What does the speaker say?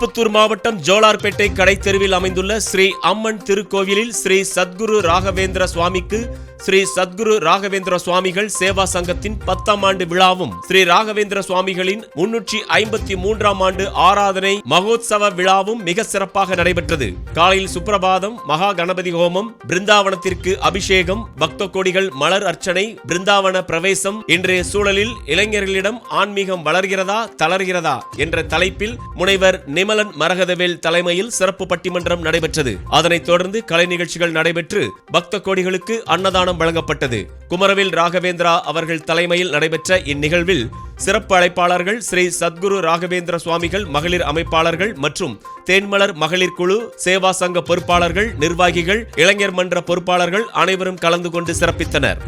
திருப்பத்தூர் மாவட்டம் ஜோலார்பேட்டை கடைத்தெருவில் அமைந்துள்ள ஸ்ரீ அம்மன் திருக்கோவிலில் ஸ்ரீ சத்குரு ராகவேந்திர சுவாமிக்கு ஸ்ரீ சத்குரு ராகவேந்திர சுவாமிகள் சேவா சங்கத்தின் 10ஆம் ஆண்டு விழாவும் ஸ்ரீ ராகவேந்திர சுவாமிகளின் 353ஆம் ஆண்டு ஆராதனை மகோத்சவ விழாவும் மிக சிறப்பாக நடைபெற்றது. காலையில் சுப்பிரபாதம், மகா கணபதி ஹோமம், பிருந்தாவனத்திற்கு அபிஷேகம், பக்த கோடிகள் மலர் அர்ச்சனை, பிருந்தாவன பிரவேசம். இன்றைய சூழலில் இளைஞர்களிடம் ஆன்மீகம் வளர்கிறதா தளர்கிறதா என்ற தலைப்பில் முனைவர் நிமலன் மரகதவேல் தலைமையில் சிறப்பு பட்டிமன்றம் நடைபெற்றது. அதனைத் தொடர்ந்து கலை நிகழ்ச்சிகள் நடைபெற்று பக்த கோடிகளுக்கு அன்னதானம் வழங்கப்பட்டது. குமரவேல் ராகவேந்திரா அவர்கள் தலைமையில் நடைபெற்ற இந்நிகழ்வில் சிறப்பு அழைப்பாளர்கள் ஸ்ரீ சத்குரு ராகவேந்திர சுவாமிகள் மகளிர் அமைப்பாளர்கள் மற்றும் தேன்மலர் மகளிர் குழு, சேவா சங்க பொறுப்பாளர்கள், நிர்வாகிகள், இளைஞர் மன்ற பொறுப்பாளர்கள் அனைவரும் கலந்து கொண்டு சிறப்பித்தனர்.